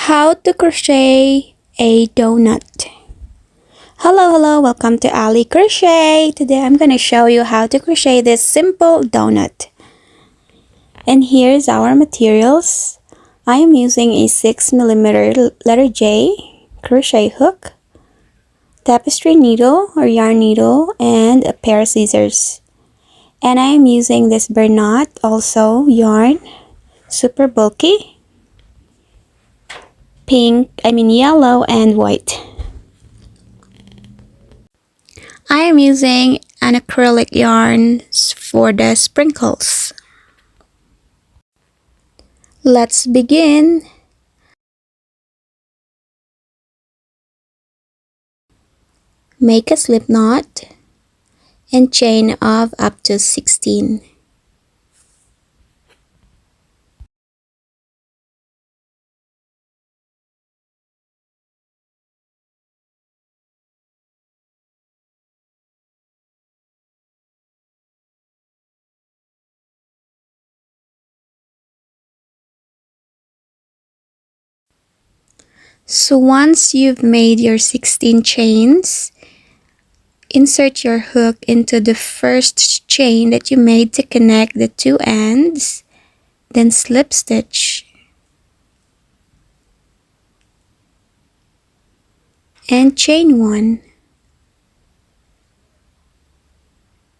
How to crochet a donut. Hello, welcome to Ali Crochet. Today I'm going to show you how to crochet this simple donut. And here's our materials. I am using a 6mm letter J crochet hook, tapestry needle or yarn needle, and a pair of scissors. And I am using this Bernat also yarn, super bulky, yellow and white. I am using an acrylic yarn for the sprinkles. Let's begin. Make a slip knot and chain of up to 16. So once you've made your 16 chains, insert your hook into the first chain that you made to connect the two ends, then slip stitch and chain 1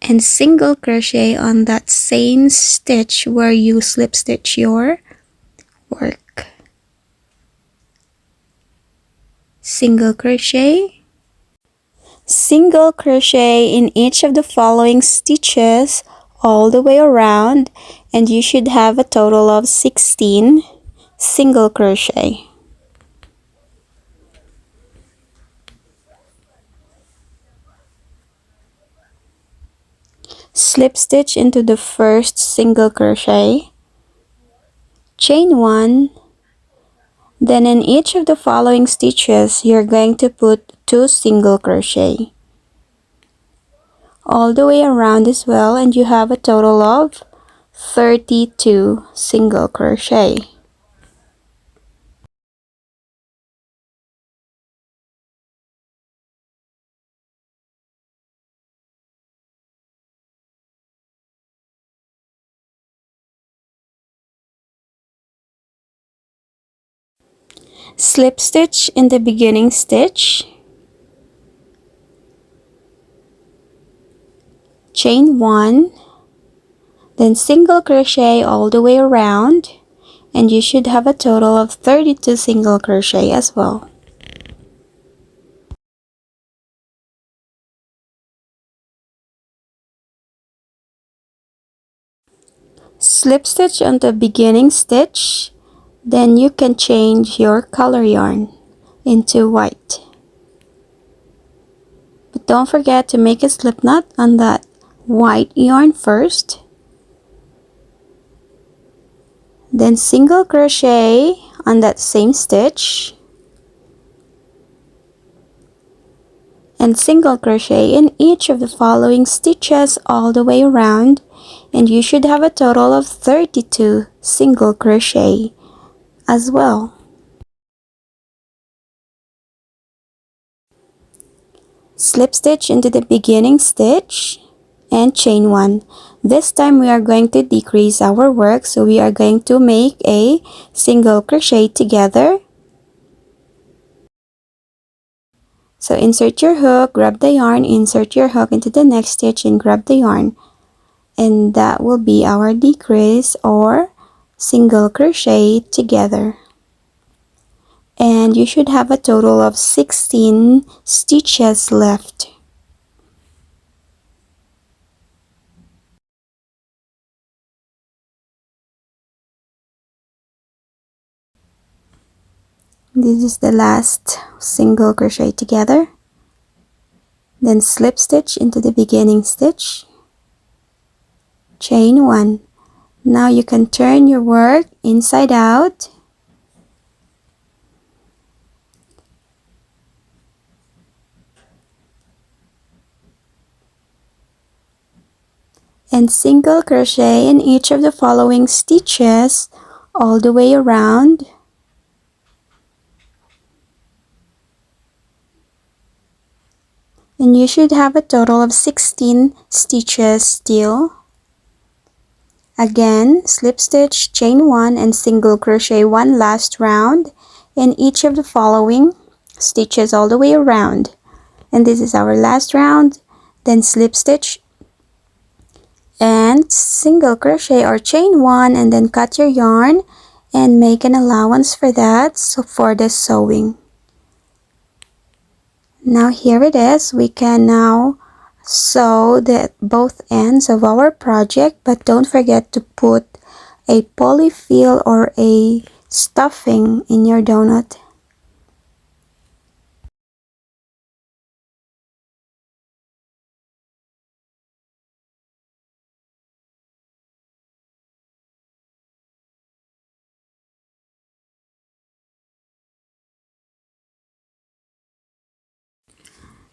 and single crochet on that same stitch where you slip stitch your work. Single crochet in each of the following stitches all the way around, and you should have a total of 16 single crochet. Slip stitch into the first single crochet, chain 1, then in each of the following stitches you're going to put 2 single crochet all the way around as well, and you have a total of 32 single crochet. Slip stitch in the beginning stitch, chain 1, then single crochet all the way around, and you should have a total of 32 single crochet as well. Slip stitch on the beginning stitch, then you can change your color yarn into white. But don't forget to make a slip knot on that white yarn first. Then single crochet on that same stitch. And single crochet in each of the following stitches all the way around, and you should have a total of 32 single crochet as well. Slip stitch into the beginning stitch and chain 1. This time we are going to decrease our work, so we are going to make a single crochet together. So insert your hook, grab the yarn, insert your hook into the next stitch and grab the yarn, and that will be our decrease or single crochet together. And you should have a total of 16 stitches left. This is the last single crochet together. Then slip stitch into the beginning stitch, chain 1. Now you can turn your work inside out and single crochet in each of the following stitches all the way around, And you should have a total of 16 stitches still. Again, slip stitch, chain 1, and single crochet 1 last round in each of the following stitches all the way around. And this is our last round. Then slip stitch and single crochet or chain 1, and then cut your yarn and make an allowance for that, so for the sewing. Now here it is. We can now sew both ends of our project, but don't forget to put a polyfill or a stuffing in your donut.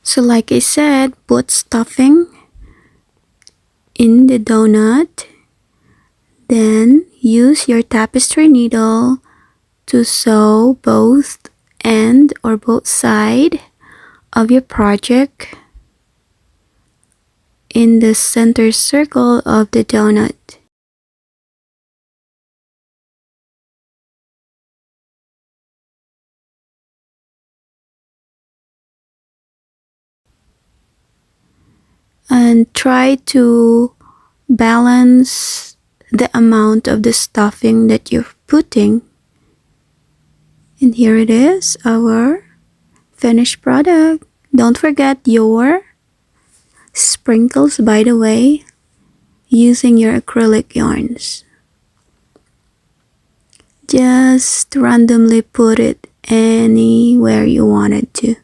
So like I said, put stuffing in the donut, then use your tapestry needle to sew both end or both side of your project in the center circle of the donut. And try to balance the amount of the stuffing that you're putting. And here it is, our finished product. Don't forget your sprinkles, by the way, using your acrylic yarns. Just randomly put it anywhere you wanted to.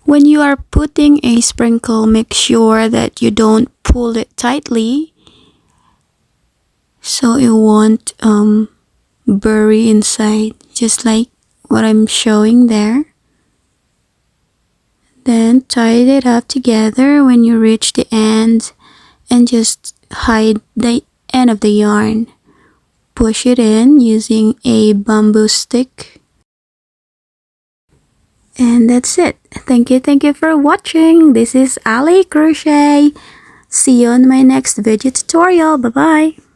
When you are putting a sprinkle, make sure that you don't pull it tightly so it won't bury inside, just like what I'm showing there. Then tie it up together when you reach the end and just hide the end of the yarn. Push it in using a bamboo stick. And that's it. Thank you for watching. This is Ali Crochet. See you on my next video tutorial. Bye bye.